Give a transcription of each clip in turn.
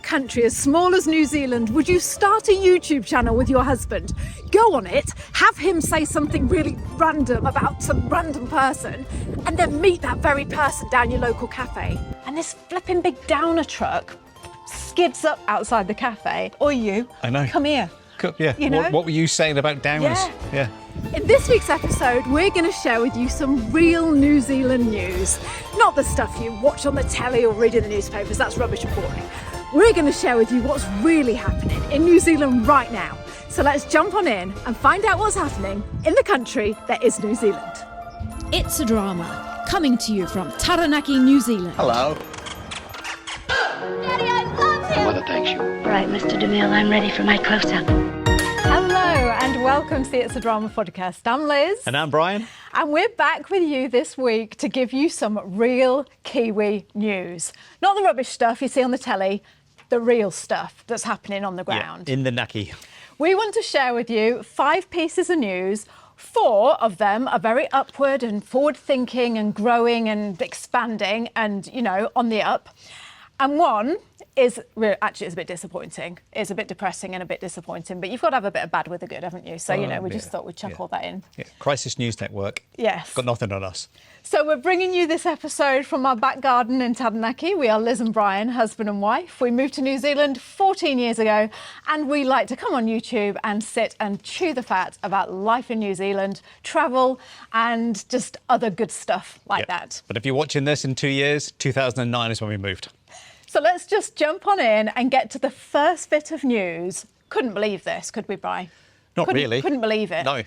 country as small as New Zealand would you start a YouTube channel with your husband, go on it, have him say something really random about some random person, and then meet that very person down your local cafe? And this flipping big downer truck skids up outside the cafe. Or you. I know. Come here. Yeah. You know? What were you saying about downers? Yeah. In this week's episode, we're going to share with you some real New Zealand news. Not the stuff you watch on the telly or read in the newspapers, that's rubbish and boring. We're going to share with you what's really happening in New Zealand right now. So let's jump on in and find out what's happening in the country that is New Zealand. It's a Drama, coming to you from Taranaki, New Zealand. Hello. Daddy, I love him! Mother thanks you. Right, Mr. DeMille, I'm ready for my close-up. Hello and welcome to the It's a Drama podcast. I'm Liz. And I'm Brian. And we're back with you this week to give you some real Kiwi news. Not the rubbish stuff you see on the telly, the real stuff that's happening on the ground. Yeah, in the Naki. We want to share with you 5 pieces of news. 4 of them are very upward and forward-thinking and growing and expanding and, you know, on the up. And one is, actually, it's a bit disappointing. It's a bit depressing and a bit disappointing, but you've got to have a bit of bad with the good, haven't you? So, we just thought we'd chuck all that in. Yeah. Crisis News Network. Yes. Got nothing on us. So we're bringing you this episode from our back garden in Taranaki. We are Liz and Brian, husband and wife. We moved to New Zealand 14 years ago, and we like to come on YouTube and sit and chew the fat about life in New Zealand, travel, and just other good stuff like that. But if you're watching this in 2 years, 2009 is when we moved. So let's just jump on in and get to the first bit of news. Couldn't believe this, could we, Bri? Not really. Couldn't believe it. No.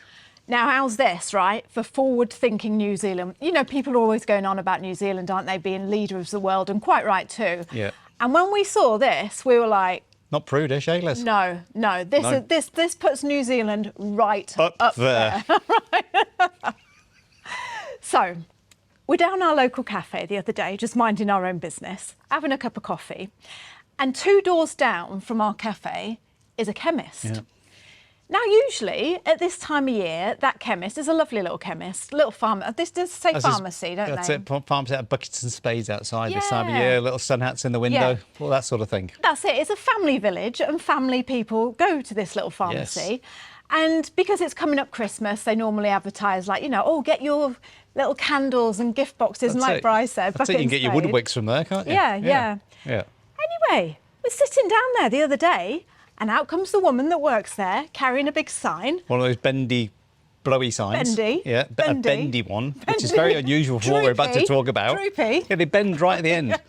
Now, how's this, right, for forward-thinking New Zealand? You know, people are always going on about New Zealand, aren't they, being leader of the world, and quite right too. Yeah. And when we saw this, we were like... Not prudish, eh, Liz? No. This puts New Zealand right up there. Right? So... we're down our local cafe the other day, just minding our own business, having a cup of coffee, and 2 doors down from our cafe is a chemist. Yeah. Now, usually at this time of year, that chemist is a lovely little chemist, little farmer. This does say pharmacy, don't that's they? That's it. Farms out buckets and spades outside this time of Yeah. year, little sun hats in the window, all that sort of thing. That's it. It's a family village, and family people go to this little pharmacy. Yes. And because it's coming up Christmas, they normally advertise like, get your little candles and gift boxes. And like Bri said, that's it. You can get your wood wicks from there, can't you? Yeah. Anyway, we're sitting down there the other day, and out comes the woman that works there carrying a big sign. One of those bendy, blowy signs. Bendy. Yeah, a bendy one, which is Bendy. very unusual for what we're about to talk about. Droopy. Yeah, they bend right at the end. And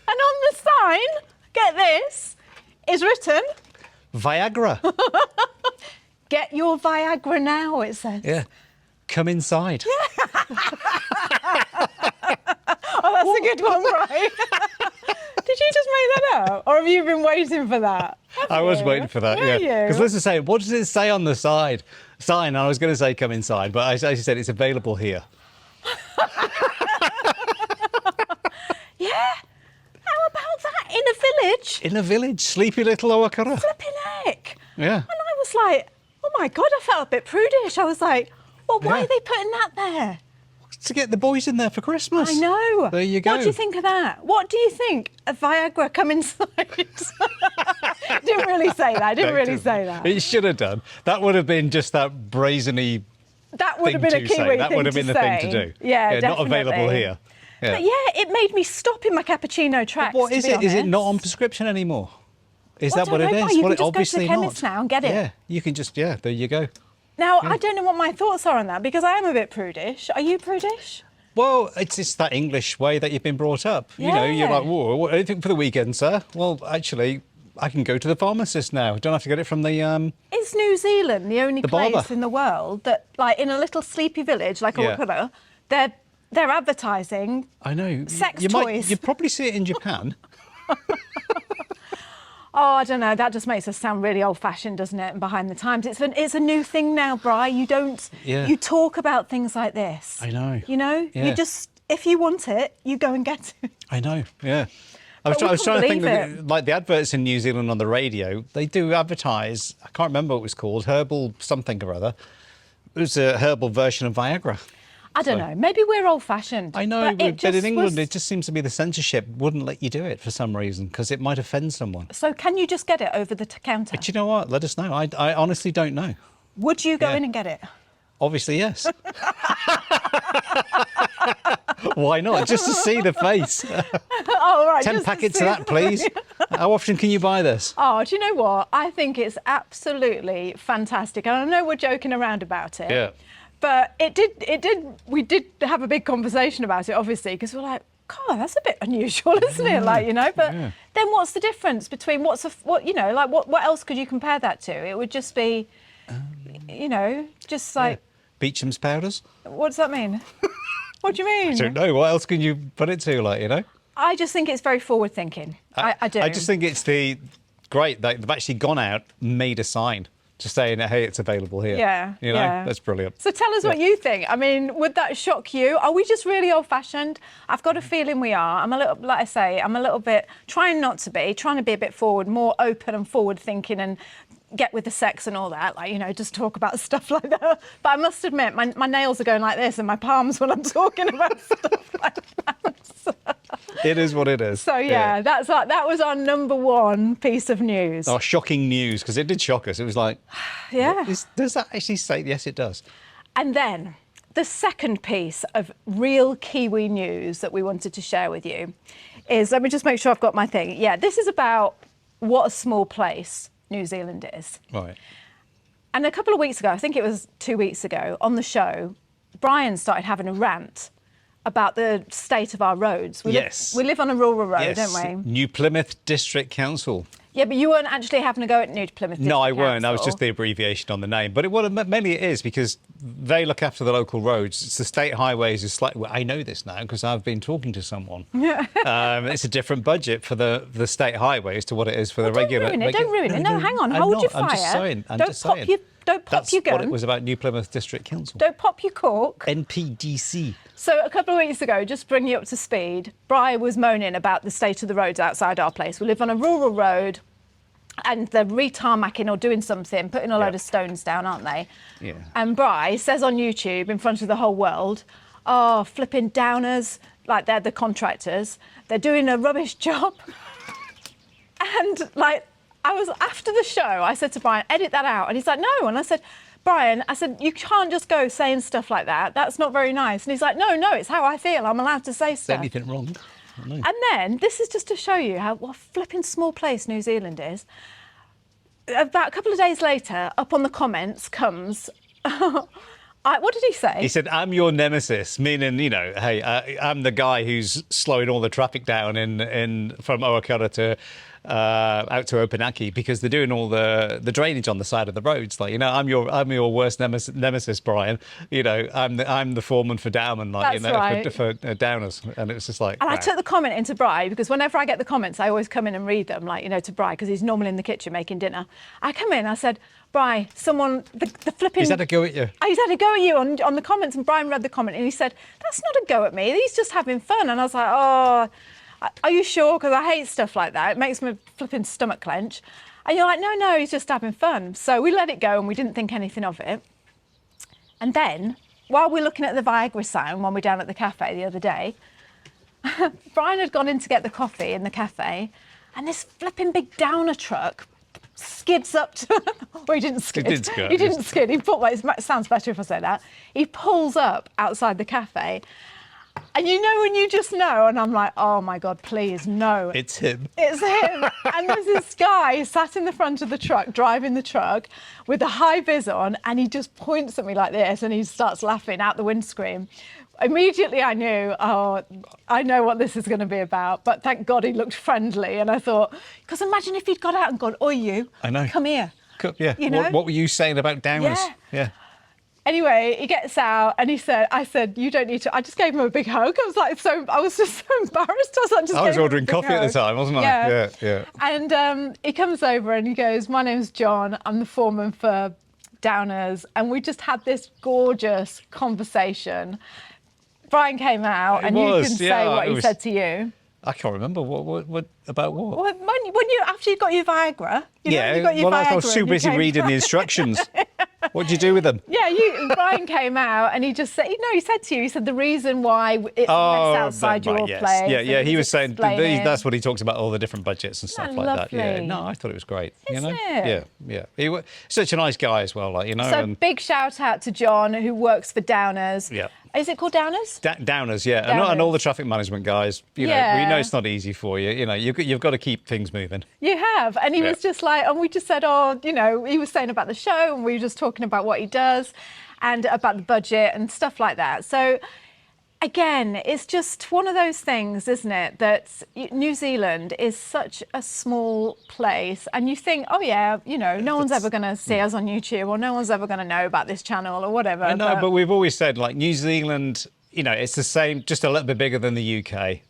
on the sign, get this, is written... Viagra. Get your Viagra now, it says. Yeah. Come inside. Oh, that's a good one, right? Did you just make that up? Or have you been waiting for that? I was waiting for that, Were yeah. you? Because Liz is saying, what does it say on the sign? I was going to say come inside, but I actually said it's available here. Yeah. How about that? In a village? In a village, sleepy little Owakara. Flipping heck. Yeah. And I was like, oh my God, I felt a bit prudish. I was like, well, why Yeah. are they putting that there? To get the boys in there for Christmas. I know. There you go. What do you think of that? What do you think of Viagra come inside? Didn't really say that. Didn't really say that. It should have done. That would have been just that brazeny That would thing have been to a Kiwi say. thing That would have been the thing to do. Yeah, Not available definitely. here. Yeah. But yeah, it made me stop in my cappuccino tracks. What is to be it? Is it not on honest. prescription anymore? Is Well, that what I it don't know, is? you Well, can just go to the obviously chemist not. now and get it. Yeah, you can just, there you go. Now, I don't know what my thoughts are on that because I am a bit prudish. Are you prudish? Well, it's just that English way that you've been brought up. You know, you're Yeah. like, whoa, what do you think for the weekend, sir? Well, actually, I can go to the pharmacist now. Don't have to get it from the... Is New Zealand the only place barber. in the world that, like, in a little sleepy village like Yeah. Owakura, they're advertising I know. sex you toys? You'd probably see it in Japan. Oh, I don't know. That just makes us sound really old-fashioned, doesn't it? And behind the times. It's a new thing now, Bri. You don't... Yeah. You talk about things like this. I know. You know? Yeah. You just... If you want it, you go and get it. I know, yeah. I But we was trying to think, couldn't believe of, like the adverts in New Zealand on the radio, they do advertise, I can't remember what it was called, herbal something or other. It was a herbal version of Viagra. I don't know. Maybe we're old-fashioned. I know, but but in England, it just seems to be the censorship wouldn't let you do it for some reason because it might offend someone. So can you just get it over the counter? But you know what? Let us know. I honestly don't know. Would you go in and get it? Obviously, yes. Why not? Just to see the face. Oh, right. 10 packets of that, please. How often can you buy this? Oh, do you know what? I think it's absolutely fantastic. And I know we're joking around about it. Yeah. But we did have a big conversation about it, obviously, because we're like, God, that's a bit unusual, isn't it? Like, you know, but then what's the difference between what else could you compare that to? It would just be, you know, just like... Beecham's powders? What does that mean? What do you mean? I don't know. What else can you put it to, like, you know? I just think it's very forward-thinking. I do. I just think it's great that they've actually gone out, made a sign, just saying, hey, it's available here. Yeah, you know, that's brilliant. So tell us what you think. I mean, would that shock you? Are we just really old-fashioned? I've got a feeling we are. I'm a little, like I say, I'm a little bit trying not to be, trying to be a bit forward, more open and forward-thinking and get with the sex and all that, like, you know, just talk about stuff like that. But I must admit, my nails are going like this and my palms when I'm talking about stuff like that. So. It is what it is. So, that was our number one piece of news. Oh, shocking news, because it did shock us. It was like, does that actually say? Yes, it does. And then the second piece of real Kiwi news that we wanted to share with you is, let me just make sure I've got my thing. Yeah, this is about what a small place New Zealand is. Right. And a couple of weeks ago, I think it was 2 weeks ago, on the show, Brian started having a rant about the state of our roads. We live on a rural road, don't we? New Plymouth District Council. Yeah, but you weren't actually having a go at New Plymouth District No, I Council. weren't. I was just the abbreviation on the name. But mainly it is because they look after the local roads. It's the state highways is slightly... Well, I know this now because I've been talking to someone. It's a different budget for the state highways to what it is for the regular... Don't ruin it. No, hang on. Hold your fire. I'm just saying. Don't pop your gun. That's what it was about New Plymouth District Council. Don't pop your cork. NPDC. So a couple of weeks ago, just bring you up to speed, Bri was moaning about the state of the roads outside our place. We live on a rural road and they're re-tarmacking or doing something, putting a load of stones down, aren't they? Yeah. And Bri says on YouTube in front of the whole world, oh, flipping downers, like they're the contractors, they're doing a rubbish job. And like, after the show, I said to Brian, edit that out. And he's like, no. And I said, Brian, you can't just go saying stuff like that. That's not very nice. And he's like, no, it's how I feel. I'm allowed to say stuff. Anything wrong? And then, this is just to show you what a flipping small place New Zealand is. About a couple of days later, up on the comments comes... what did he say? He said, I'm your nemesis, meaning, you know, hey, I'm the guy who's slowing all the traffic down from Owakara to out to Opunaki because they're doing all the drainage on the side of the roads. Like, you know, I'm your worst nemesis, Brian. You know, I'm the foreman for Dowman, like, That's you know, right. for Downers. And it's just like... And I took the comment into Bri because whenever I get the comments, I always come in and read them, like, you know, to Bri because he's normally in the kitchen making dinner. I come in, I said, Bri, the flipping... He's had a go at you. He's had a go at you on the comments, and Brian read the comment and he said, that's not a go at me, he's just having fun. And I was like, oh, are you sure? Because I hate stuff like that. It makes my flipping stomach clench. And you're like, no, he's just having fun. So we let it go and we didn't think anything of it. And then, while we're looking at the Viagra sound when we're down at the cafe the other day, Brian had gone in to get the coffee in the cafe and this flipping big downer truck skids up to... Well, he didn't skid. He didn't skid. He put... Well, it sounds better if I say that. He pulls up outside the cafe. And you know when you just know, and I'm like, oh, my God, please, no. It's him. It's him. And there's this guy sat in the front of the truck, driving the truck, with a high vis on, and he just points at me like this, and he starts laughing out the windscreen. Immediately I knew, oh, I know what this is going to be about. But thank God he looked friendly. And I thought, because imagine if he'd got out and gone, oi, you, I know. come here. Yeah. You know? What were you saying about Downers? Yeah. Anyway, he gets out and I said, you don't need to. I just gave him a big hug. I was just so embarrassed. I was ordering coffee at the time, wasn't I? Yeah. And he comes over and he goes, my name's John. I'm the foreman for Downers. And we just had this gorgeous conversation. Brian came out and you can say what he said to you. I can't remember. What about what? Well, after you got your Viagra. You got your Viagra I was too busy reading the instructions. What'd you do with them? Yeah, Brian came out and he just said, he said to you, he said the reason why it's outside your yes. place. Yeah, he was saying explaining. that's what he talks about, all the different budgets and stuff like that. Yeah, lovely? no, I thought it was great. Isn't you know? it? Yeah. He was such a nice guy as well, like, you know. So and big shout out to John, who works for Downers. Yeah. Is it called Downers? Downers, yeah. Downers. And all the traffic management guys, you know, we know it's not easy for you. You know, you've got to keep things moving. You have. And he was just like, and we just said, oh, you know, he was saying about the show and we were just talking about what he does and about the budget and stuff like that. So, again, it's just one of those things, isn't it, that New Zealand is such a small place and you think, oh, yeah, you know, no one's ever going to see us on YouTube or no one's ever going to know about this channel or whatever. I know, but we've always said, like, New Zealand, you know, it's the same, just a little bit bigger than the UK,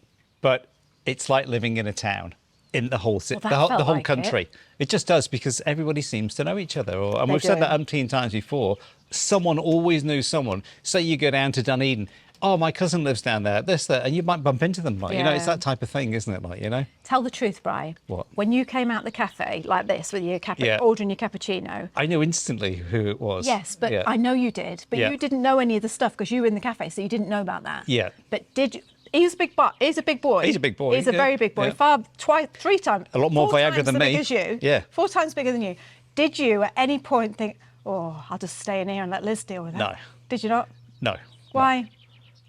but it's like living in a town. In the whole city, the whole country. It just does, because everybody seems to know each other. And we've said that umpteen times before. Someone always knew someone. Say you go down to Dunedin. Oh, my cousin lives down there. This, that, and you might bump into them. Like, you know, it's that type of thing, isn't it? Like, you know. Tell the truth, Bri. What? When you came out the cafe like this with your ordering your cappuccino. I knew instantly who it was. Yes, but I know you did. But you didn't know any of the stuff because you were in the cafe, so you didn't know about that. Yeah. But did you? He's a big boy. He's a big boy. He's a big boy. He's a very big boy. Yeah. Three times. A lot more Viagra than me. Big as you. Yeah. 4 times bigger than you. Did you at any point think, oh, I'll just stay in here and let Liz deal with it? No. Did you not? No. Why?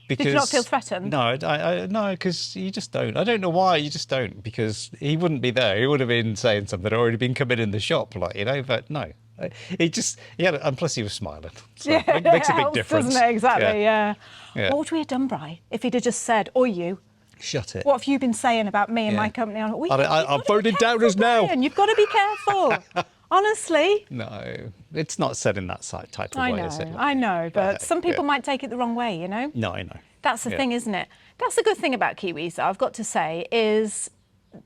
Because, did you not feel threatened? No, no, because you just don't. I don't know why, you just don't, because he wouldn't be there. He would have been saying something, already been coming in the shop, like, you know, but no. And plus he was smiling. So it makes a big difference. Doesn't it? Exactly, yeah. Yeah. What would we have done, Bri, if he'd have just said, or you, shut it. what have you been saying about me and my company? I've voted Downers now. You've got to be careful. Honestly. No, it's not said in that type of way, is it? I know, but some people might take it the wrong way, you know? No, I know. That's the thing, isn't it? That's the good thing about Kiwis, though, I've got to say, is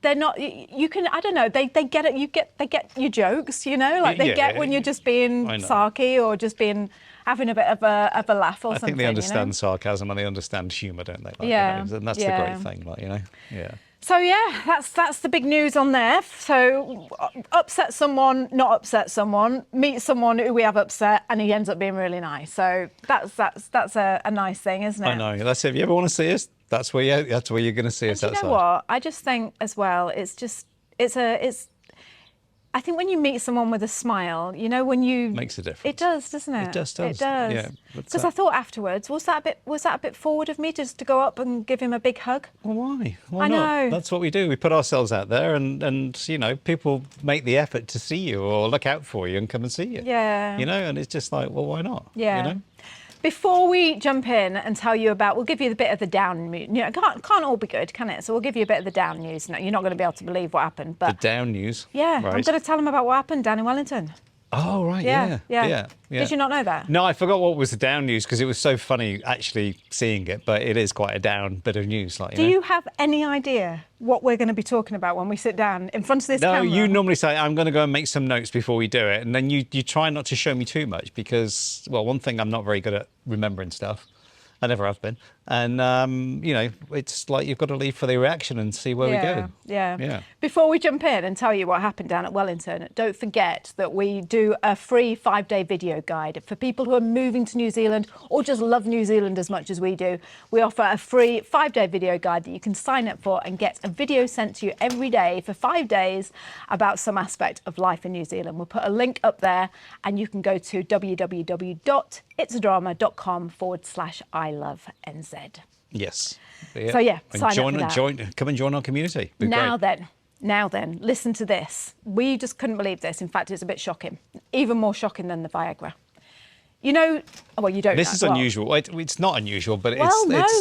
they're not, you can, I don't know, they get it, they get your jokes, you know? Like they get when you're just being sarky or just being, having a bit of a laugh or something. I think they understand sarcasm and they understand humour, don't they? Like, yeah. You know? And that's the great thing, like, you know? Yeah. So, yeah, that's the big news on there. So, upset someone, not upset someone, meet someone who we have upset, and he ends up being really nice. So, that's a nice thing, isn't it? I know. That's it. If you ever want to see us, that's where you're going to see us outside. You know what? I just think as well, I think when you meet someone with a smile, you know, when you makes a difference. It does, doesn't it? It does. It does. Yeah. Because I thought afterwards, was that a bit forward of me just to go up and give him a big hug? Well, why? Why I not? know. That's what we do. We put ourselves out there, and you know, people make the effort to see you or look out for you and come and see you. Yeah. You know, and it's just like, well, why not? Yeah. You know? Before we jump in and tell you about, we'll give you a bit of the down news. You know, can't all be good, can it? So we'll give you a bit of the down news. No, you're not going to be able to believe what happened. But the down news? Yeah, right. I'm going to tell them about what happened down in Wellington. Oh, right, Yeah. yeah. Did you not know that? No, I forgot what was the down news because it was so funny actually seeing it, but it is quite a down bit of news. Like, Do you have any idea what we're going to be talking about when we sit down in front of this camera? No, you normally say, I'm going to go and make some notes before we do it, and then you try not to show me too much because, well, one thing, I'm not very good at remembering stuff. I never have been. And, you know, it's like you've got to leave for the reaction and see where we go. Yeah. Before we jump in and tell you what happened down at Wellington, don't forget that we do a free 5-day video guide for people who are moving to New Zealand or just love New Zealand as much as we do. We offer a free 5-day video guide that you can sign up for and get a video sent to you every day for 5 days about some aspect of life in New Zealand. We'll put a link up there and you can go to www.itsadrama.com/I love NZ. Yes. So yeah, sign up for that. Come and join our community. Now then, listen to this. We just couldn't believe this. In fact, it's a bit shocking. Even more shocking than the Viagra. You know, well, you don't know. This is unusual. It's not unusual, but no.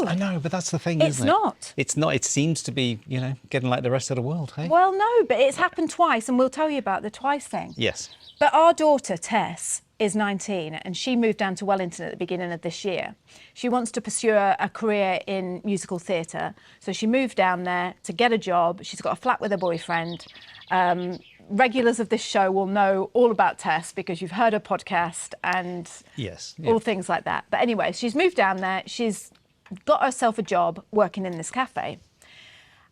I know, but that's the thing, isn't it? It's not. It seems to be, you know, getting like the rest of the world, hey? Well, no, but it's happened twice, and we'll tell you about the twice thing. Yes. But our daughter, Tess, is 19 and she moved down to Wellington at the beginning of this year. She wants to pursue a career in musical theatre. So she moved down there to get a job. She's got a flat with her boyfriend. Regulars of this show will know all about Tess because you've heard her podcast and all things like that. But anyway, she's moved down there. She's got herself a job working in this cafe.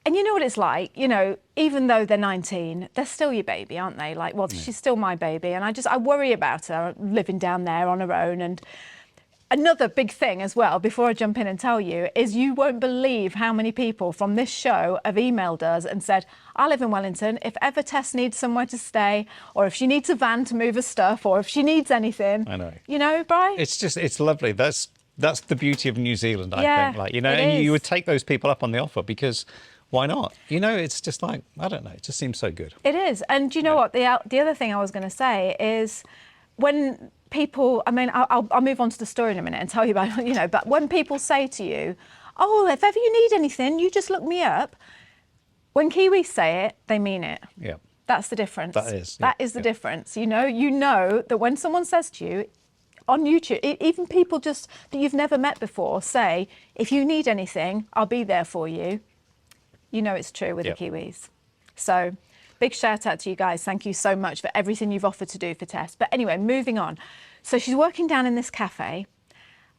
And you know what it's like, you know, even though they're 19, they're still your baby, aren't they? Like, well, she's still my baby. And I worry about her living down there on her own. And another big thing as well, before I jump in and tell you, is you won't believe how many people from this show have emailed us and said, I live in Wellington. If ever Tess needs somewhere to stay, or if she needs a van to move her stuff, or if she needs anything. I know. You know, Bri? It's lovely. That's the beauty of New Zealand, I think. Like, you know, it and is. you would take those people up on the offer because why not? You know, it's just like, I don't know, it just seems so good. It is. And do you know what? The other thing I was going to say is when people, I mean, I'll move on to the story in a minute and tell you about, you know, but when people say to you, oh, if ever you need anything, you just look me up. When Kiwis say it, they mean it. Yeah. That's the difference. That is. That is the difference. You know that when someone says to you on YouTube, even people just that you've never met before say, if you need anything, I'll be there for you. You know it's true with the Kiwis. So big shout out to you guys. Thank you so much for everything you've offered to do for Tess. But anyway, moving on. So she's working down in this cafe.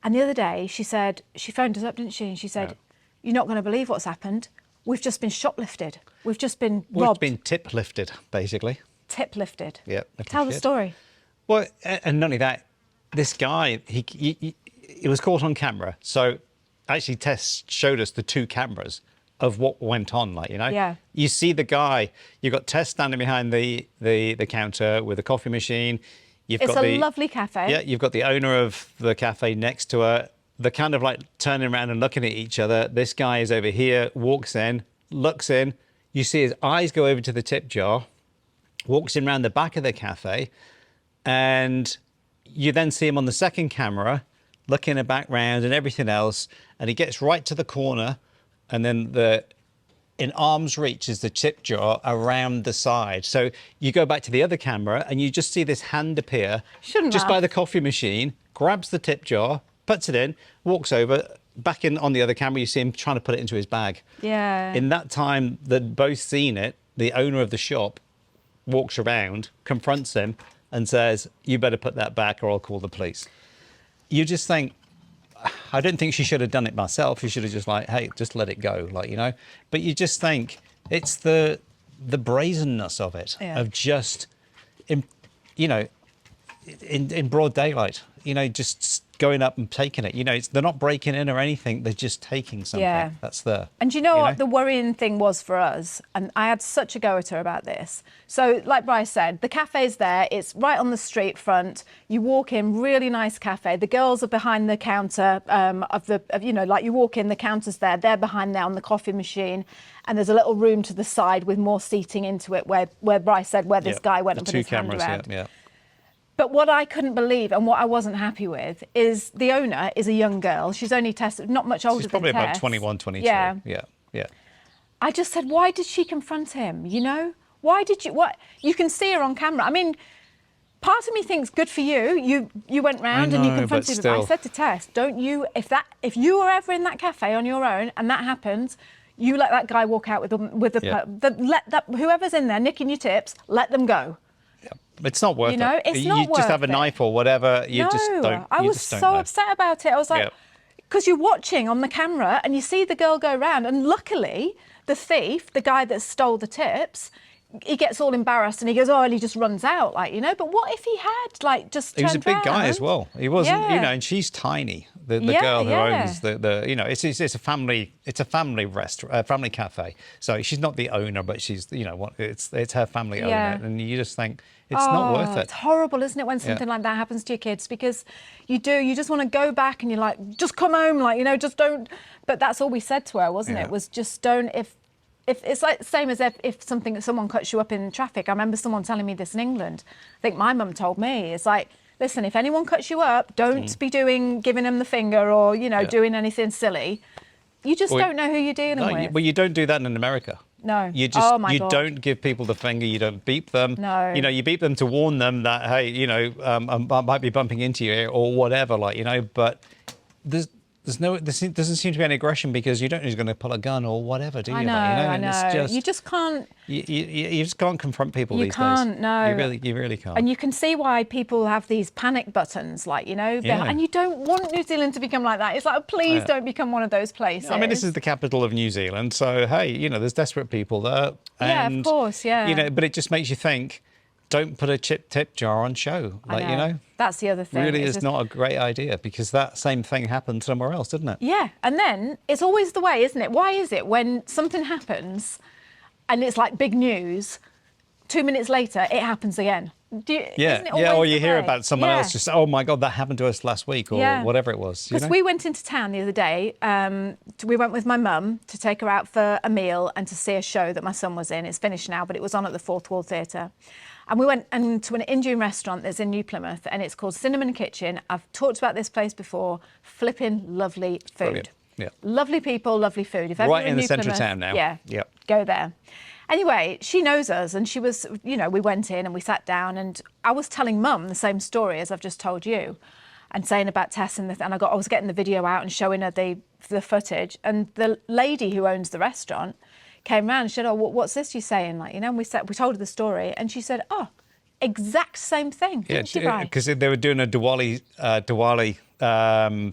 And the other day she said, she phoned us up, didn't she? And she said, you're not going to believe what's happened. We've just been shoplifted. We've just been robbed. We've been tiplifted, basically. Tiplifted. Yeah. Tell the story. Well, and not only that, this guy, he was caught on camera. So actually Tess showed us the 2 cameras of what went on, like, you know. Yeah. You see the guy, you've got Tess standing behind the counter with a coffee machine. It's a lovely cafe. Yeah, you've got the owner of the cafe next to her. They're kind of like turning around and looking at each other. This guy is over here, walks in, looks in. You see his eyes go over to the tip jar, walks in around the back of the cafe, and you then see him on the second camera, looking in the background and everything else, and he gets right to the corner, and then in arm's reach is the tip jar around the side. So you go back to the other camera and you just see this hand appear just by the coffee machine, grabs the tip jar, puts it in, walks over, back in on the other camera, you see him trying to put it into his bag. Yeah. In that time that both seen it, the owner of the shop walks around, confronts him and says, you better put that back or I'll call the police. You just think, I don't think she should have done it myself. She should have just like, hey, just let it go, like, you know. But you just think it's the brazenness of it, of just, in broad daylight, you know, just going up and taking it. You know, they're not breaking in or anything. They're just taking something. Yeah. That's the. And do you know what the worrying thing was for us? And I had such a go at her about this. So, like Bryce said, the cafe's there. It's right on the street front. You walk in, really nice cafe. The girls are behind the counter like you walk in, the counter's there. They're behind there on the coffee machine. And there's a little room to the side with more seating into it where Bryce said where this guy went and put his hand around. Yeah. But what I couldn't believe and what I wasn't happy with is the owner is a young girl. She's only not much older than Tess. She's probably about 21, 22. Yeah. Yeah. I just said, why did she confront him? You know, why did you? What you can see her on camera. I mean, part of me thinks good for you. You went round and you confronted him. I said to Tess, don't you? If you were ever in that cafe on your own and that happens, you let that guy walk out whoever's in there nicking your tips, let them go. It's not worth it. It's not you just have a knife or whatever. I was so upset about it. I was like, because you're watching on the camera and you see the girl go round, and luckily the thief, the guy that stole the tips, he gets all embarrassed and he goes, and he just runs out, like, you know. But what if he had just turned He was a big guy as well. He wasn't, and she's tiny. The girl who owns it's a family family cafe. So she's not the owner, but she's it's her family owner, and you just think it's not worth it. It's horrible, isn't it, when something like that happens to your kids, because you just want to go back and you're like, just come home, like, you know, just don't. But that's all we said to her, wasn't it? Was just don't. If it's like the same as if someone cuts you up in traffic. I remember someone telling me this in England. I think my mum told me, it's like, listen, if anyone cuts you up, don't be giving them the finger or, doing anything silly. You just don't know who you're dealing with. Well, you don't do that in America. No. You just you don't give people the finger. You don't beep them. No. You beep them to warn them that, hey, I might be bumping into you or whatever, like, but there's doesn't seem to be any aggression because you don't know who's going to pull a gun or whatever, do you? I know, And I know. it's just, you just can't. You just can't confront people You these can't, days. no. You really can't. And you can see why people have these panic buttons, like, Yeah. and you don't want New Zealand to become like that. It's like, please don't become one of those places. I mean, this is the capital of New Zealand, so hey, there's desperate people there. Yeah, of course, yeah. But it just makes you think. Don't put a tip jar on show, That's the other thing. Really, It's is just- not a great idea because that same thing happened somewhere else, didn't it? Yeah, and then it's always the way, isn't it? Why is it when something happens and it's like big news, 2 minutes later it happens again? Isn't it always or you the hear way? about someone else just, oh my God, that happened to us last week or whatever it was. Because we went into town the other day. We went with my mum to take her out for a meal and to see a show that my son was in. It's finished now, but it was on at the Fourth Wall Theatre. And we went to an Indian restaurant that's in New Plymouth, and it's called Cinnamon Kitchen. I've talked about this place before. Flipping lovely food. Brilliant. Yeah. Lovely people, lovely food. If ever Right you're in the New centre of Plymouth, town now. Yeah. Yep. Go there. Anyway, she knows us, and she was, we went in and we sat down, and I was telling Mum the same story as I've just told you, and saying about Tess and I was getting the video out and showing her the footage, and the lady who owns the restaurant came round and said, "Oh, what's this you're saying?" And we told her the story, and she said, "Oh, exact same thing." Didn't she, Bri? Because they were doing a Diwali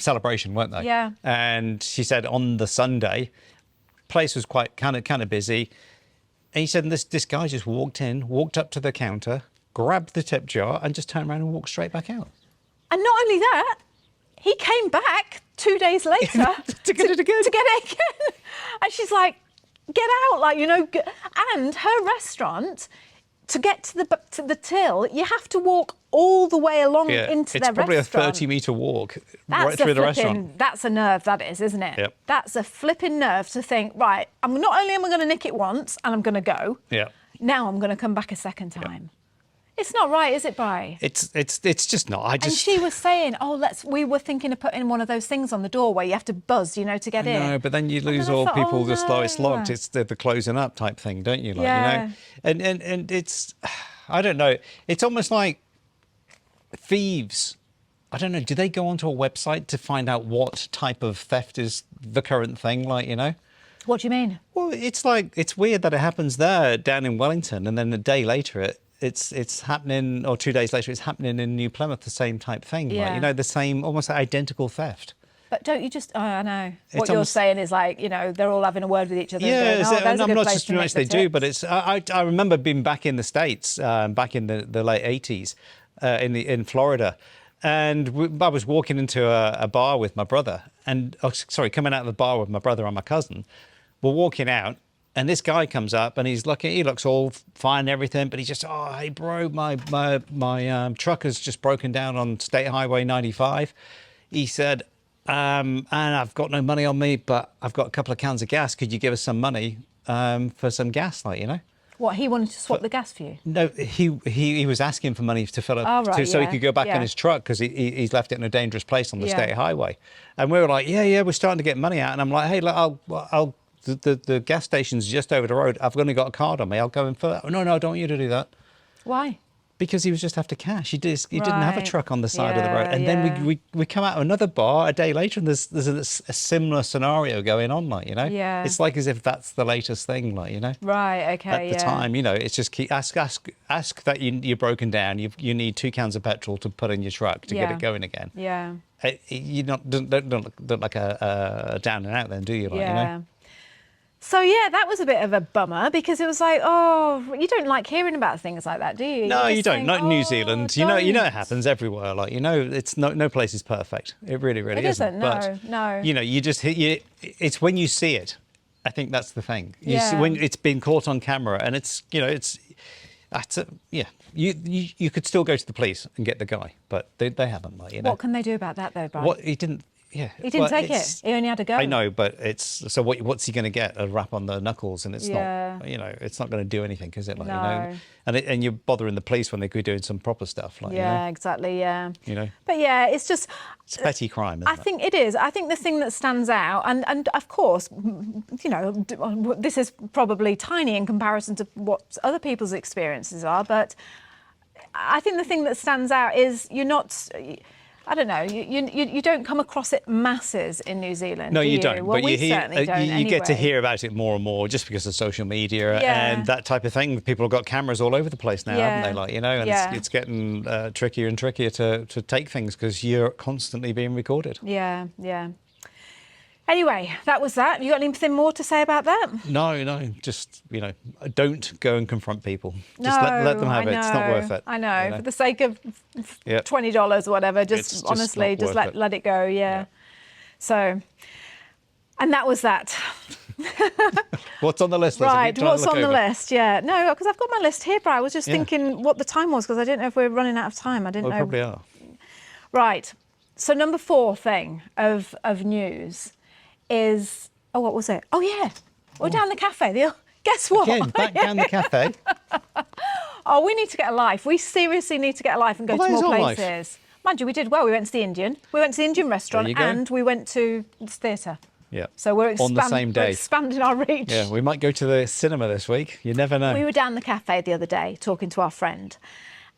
celebration, weren't they? Yeah. And she said on the Sunday, place was quite kind of busy. And he said, and this guy just walked up to the counter, grabbed the tip jar, and just turned around and walked straight back out. And not only that, he came back 2 days later to get it again. And she's like, "Get out!" And her restaurant, to get to the till, you have to walk all the way along into their restaurant. It's probably a 30-metre walk right through the restaurant. That's a nerve, that is, isn't it? Yep. That's a flipping nerve to think, right, not only am I going to nick it once and I'm going to go, now I'm going to come back a second time. It's not right, is it, Bri? It's just not. And she was saying, we were thinking of putting one of those things on the door where you have to buzz, to get in. No, but then you lose then I all thought, people. It's no. locked. It's the closing up type thing, don't you? Yeah. And it's, I don't know. It's almost like thieves. I don't know. Do they go onto a website to find out what type of theft is the current thing? What do you mean? Well, it's weird that it happens there down in Wellington, and then a day later it's happening, or 2 days later it's happening in New Plymouth, the same type thing. Yeah. The same, almost identical theft. But don't you just... Oh, I know. It's What you're almost- saying is they're all having a word with each other. Yeah, and going, and that's a I'm good not place just to nick much they the do, tip. but it's. I remember being back in the States, back in the late '80s, in Florida, and I was walking into a bar with my brother, and coming out of the bar with my brother and my cousin. We're walking out, and this guy comes up, and he looks all fine and everything, but he's just, "Oh, hey bro, my truck has just broken down on State Highway 95. He said, and I've got no money on me, but I've got a couple of cans of gas. Could you give us some money for some gas, What, he wanted to swap the gas for you? No, he was asking for money to fill up, so he could go back in his truck because he's left it in a dangerous place on the state highway. And we were like, yeah, we're starting to get money out. And I'm like, hey, look, the gas station's just over the road. I've only got a card on me. I'll go and fill it. No, I don't want you to do that. Why? Because he was just after cash. He didn't have a truck on the side of the road. And then we come out of another bar a day later, and there's a similar scenario going on, Yeah. It's like as if that's the latest thing, Right, okay, At the time, it's just ask that you're broken down. You need 2 cans of petrol to put in your truck to get it going again. Yeah. You don't look like a down and out then, do you? So, yeah, that was a bit of a bummer because it was like, oh, you don't like hearing about things like that, do you? No, you don't. Think, Not in New Zealand. You know it happens everywhere. It's no place is perfect. It really It isn't. isn't, But, no. you just it's when you see it. I think that's the thing. You see, Yeah. when it's been caught on camera, and you could still go to the police and get the guy, but they haven't. What can they do about that, though, Brian? What he didn't. Yeah, He didn't take it. He only had to go. I know, but so what's he going to get? A rap on the knuckles, and it's Yeah. not, it's not going to do anything, is it? No. And you're bothering the police when they could be doing some proper stuff, Exactly, yeah. But yeah, it's just... it's petty crime, isn't I think it is. I think the thing that stands out, and of course, this is probably tiny in comparison to what other people's experiences are, but I think the thing that stands out is you're not... I don't know. You don't come across it masses in New Zealand. No, do you don't. Well, but we certainly don't. you get to anyway. hear about it more and more just because of social media Yeah. and that type of thing. People have got cameras all over the place now, haven't they? Like, you know, and it's getting trickier and trickier to take things because you're constantly being recorded. Yeah, yeah. Anyway, that was that. You got anything more to say about that? No, just, don't go and confront people. Just No, let them have I it. It's not worth it. I know. For the sake of Yep. $20 or whatever, It's just just honestly, not just worth let it. it go. Yeah. So, and that was that. What's on the list? Liz? Right, Keep trying to what's look on the over. list? Yeah, no, because I've got my list here, Bri. I was just Yeah. thinking what the time was because I didn't know if we were running out of time. I didn't We know. probably are. Right. So number 4 thing of news is, oh, what was it? Oh yeah, we're down the cafe. Guess what? Again, back down the cafe. Oh, we need to get a life. We seriously need to get a life and go Well, to more there's our life. places. Mind you, we did well. We went to the Indian. We went to the Indian restaurant you go. and we went to the theatre. Yeah. So we're, On the same we're day. expanding our reach. Yeah, we might go to the cinema this week. You never know. We were down the cafe the other day talking to our friend,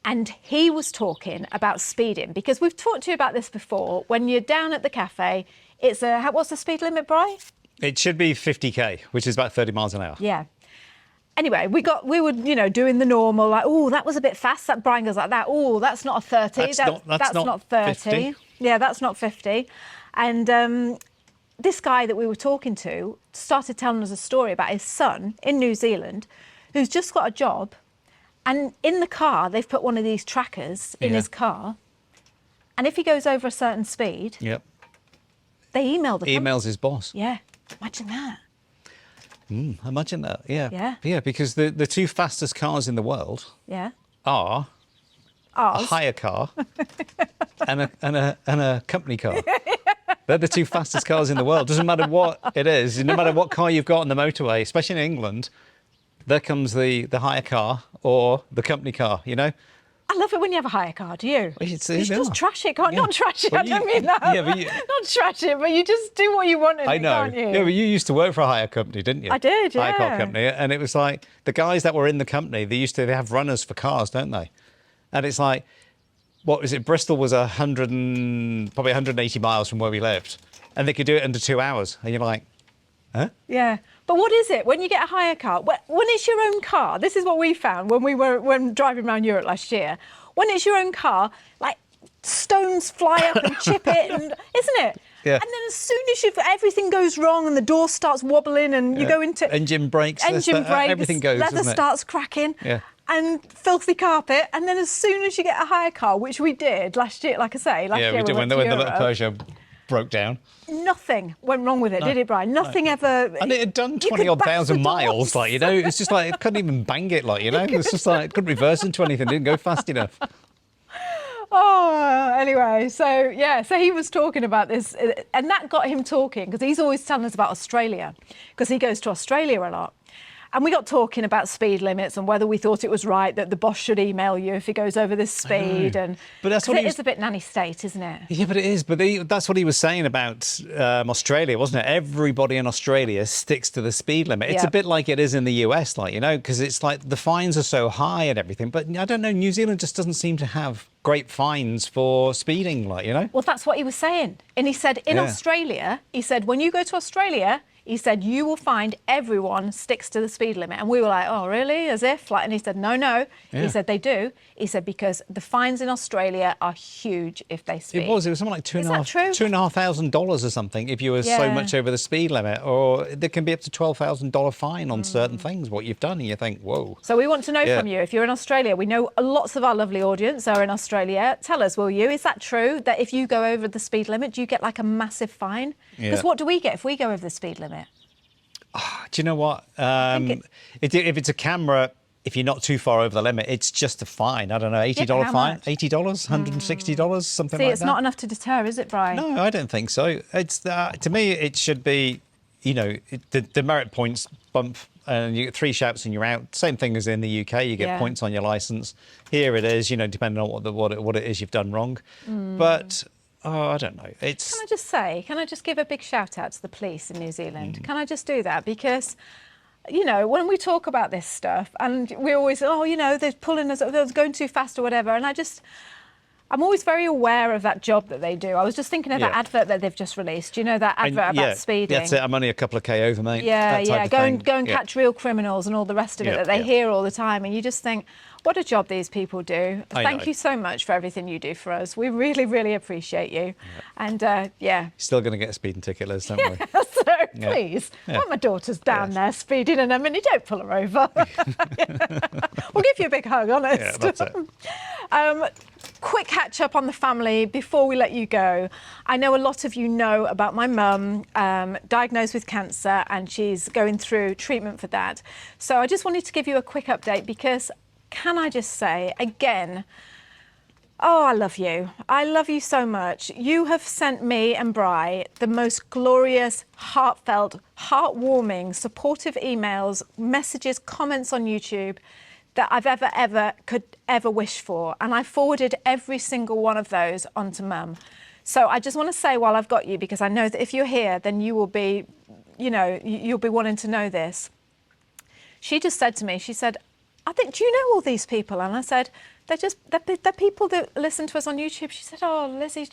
and he was talking about speeding because we've talked to you about this before. When you're down at the cafe, it's what's the speed limit, Bri? It should be 50k, which is about 30 miles an hour. Yeah. Anyway, we were, doing the normal, like, oh, that was a bit fast. That Brian goes like that. Oh, that's not a 30. That's not 30. 50. Yeah, that's not 50. And this guy that we were talking to started telling us a story about his son in New Zealand who's just got a job. And in the car, they've put one of these trackers in Yeah. his car. And if he goes over a certain speed, Yep. they email the company. Emails his boss. Yeah, imagine that. Imagine that. Yeah. Yeah. Yeah, because the two fastest cars in the world Yeah. are a Ours. hire car and a company car. They're the two fastest cars in the world. Doesn't matter what it is. No matter what car you've got on the motorway, especially in England, there comes the hire car or the company car, I love it when you have a hire car, do you? Well, You just trash it, can't Yeah. Not trash it, Well, I don't you- mean that. yeah, but you- Not trash it, but you just do what you want in I it, know. can't you? Yeah, but you used to work for a hire company, didn't you? I did, Hire car yeah. company. And it was like the guys that were in the company, they have runners for cars, don't they? And it's like, what is it? Bristol was probably 180 miles from where we lived. And they could do it under 2 hours. And you're like, huh? Yeah. But what is it when you get a hire car? When it's your own car, this is what we found when driving around Europe last year. When it's your own car, like stones fly up and chip it, and isn't it? Yeah. And then as soon as everything goes wrong and the door starts wobbling and you go into Engine brakes. Everything goes, leather doesn't it? starts cracking. Yeah. And filthy carpet, and then as soon as you get a hire car, which we did last year, like I say, last Yeah, year we did went when to the little Europe, Persia broke down. nothing went wrong with it, did it, Brian? Nothing ever. And it had done You could 20-odd bash thousand the miles, doors. it's just like, it couldn't even bang it, it's just like, it couldn't reverse into anything, didn't go fast enough. Oh, anyway, so he was talking about this, and that got him talking because he's always telling us about Australia because he goes to Australia a lot. And we got talking about speed limits and whether we thought it was right that the boss should email you if he goes over this speed. And But that's 'cause what it he was- is a bit nanny state, isn't it? Yeah, but it is. But that's what he was saying about Australia, wasn't it? Everybody in Australia sticks to the speed limit. It's Yeah. a bit like it is in the US, because it's like the fines are so high and everything. But I don't know, New Zealand just doesn't seem to have great fines for speeding, Well, that's what he was saying. And he said in Yeah. Australia, he said, when you go to Australia, he said, you will find everyone sticks to the speed limit. And we were like, oh, really? As if? And he said, no. Yeah. He said, they do. He said, because the fines in Australia are huge if they speed. It was something like Is that true? $2,500 or something if you were so Yeah. much over the speed limit, or there can be up to $12,000 fine on certain things, what you've done, and you think, whoa. So we want to know Yeah. from you, if you're in Australia, we know lots of our lovely audience are in Australia. Tell us, will you? Is that true that if you go over the speed limit, do you get like a massive fine? Because Yeah. what do we get if we go over the speed limit? Do you know what? think If it's a camera, if you're not too far over the limit, it's just a fine. I don't know, $80 how fine, much? $80, $160, something See, like it's that. not enough to deter, is it, Brian? No, I don't think so. It's to me, it should be, the demerit points bump, and you get 3 shouts and you're out. Same thing as in the UK, you get Yeah. points on your licence. Here it is, depending on what it is you've done wrong. But I don't know. It's Can I just give a big shout out to the police in New Zealand? Mm. Can I just do that? Because, when we talk about this stuff and we always, they're pulling us, they're going too fast or whatever. And I'm always very aware of that job that they do. I was just thinking of that advert that they've just released. You know, that advert about speeding. That's it. I'm only a couple of K over, mate. Yeah, yeah. Go and catch real criminals and all the rest of it that they hear all the time. And you just think, what a job these people do. Thank you so much for everything you do for us. We really, really appreciate you. And Still going to get a speeding ticket, Liz, don't we? So please, when my daughter's down there speeding in a minute, don't pull her over. We'll give you a big hug, honest. Yeah, that's it. Quick catch up on the family before we let you go. I know a lot of you know about my mum, diagnosed with cancer, and she's going through treatment for that. So I just wanted to give you a quick update because, can I just say again, oh, I love you. I love you so much. You have sent me and Bri the most glorious, heartfelt, heartwarming, supportive emails, messages, comments on YouTube that I've could ever wish for. And I forwarded every single one of those onto Mum. So I just want to say while I've got you, because I know that if you're here, then you will be, you'll be wanting to know this. She just said to me, she said, I think, do you know all these people? And I said, they're people that listen to us on YouTube. She said, oh, Lizzie,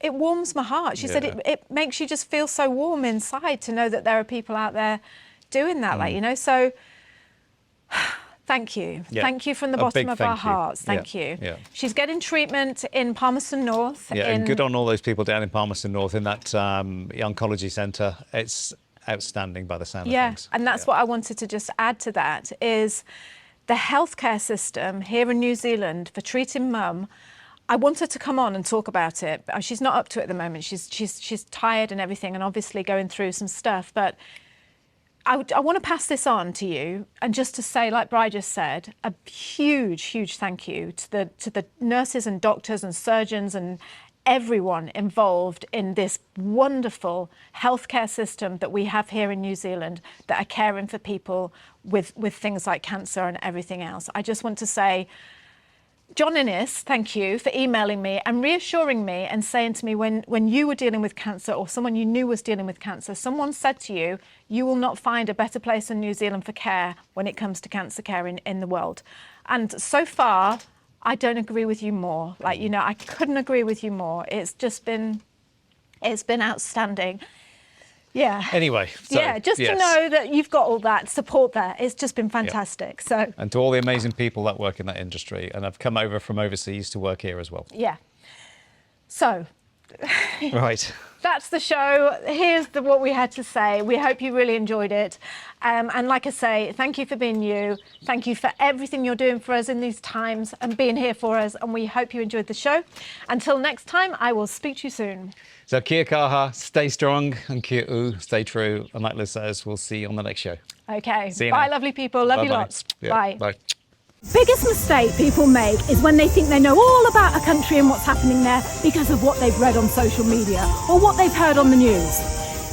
it warms my heart. She said, it makes you just feel so warm inside to know that there are people out there doing that, so thank you. Yeah. Thank you from the bottom of our hearts. Thank you. Yeah. She's getting treatment in Palmerston North. Yeah, and good on all those people down in Palmerston North in that oncology centre. It's outstanding by the sound of things. And that's what I wanted to just add to that is the healthcare system here in New Zealand for treating Mum. I want her to come on and talk about it. She's not up to it at the moment. She's tired and everything, and obviously going through some stuff. But I want to pass this on to you, and just to say, like Bri just said, a huge, huge thank you to the nurses and doctors and surgeons and everyone involved in this wonderful healthcare system that we have here in New Zealand that are caring for people with things like cancer and everything else. I just want to say, John Innes, thank you for emailing me and reassuring me and saying to me when you were dealing with cancer or someone you knew was dealing with cancer, someone said to you, you will not find a better place in New Zealand for care when it comes to cancer care in the world. And so far, I don't agree with you more. I couldn't agree with you more. It's been outstanding. Yeah. Anyway. So, just to know that you've got all that support there. It's just been fantastic. Yeah. So. And to all the amazing people that work in that industry. And I've come over from overseas to work here as well. Yeah. So. Right. That's the show. Here's what we had to say. We hope you really enjoyed it. And like I say, thank you for being you. Thank you for everything you're doing for us in these times and being here for us. And we hope you enjoyed the show. Until next time, I will speak to you soon. So kia kaha, stay strong, and kia stay true. And like Liz says, we'll see you on the next show. Okay. See you Bye, now. lovely people. Love you lots. Yeah. Bye. Bye. Biggest mistake people make is when they think they know all about a country and what's happening there because of what they've read on social media or what they've heard on the news.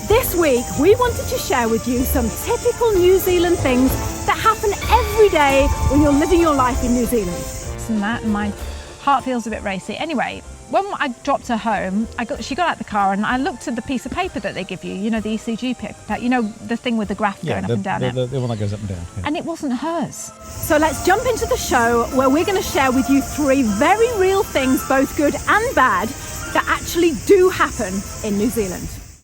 This week, we wanted to share with you some typical New Zealand things that happen every day when you're living your life in New Zealand. And that, and my heart feels a bit racy. Anyway, when I dropped her home, she got out the car and I looked at the piece of paper that they give you, the ECG paper, the thing with the graph going up and down it. The one that goes up and down. Yeah. And it wasn't hers. So let's jump into the show where we're going to share with you 3 very real things, both good and bad, that actually do happen in New Zealand.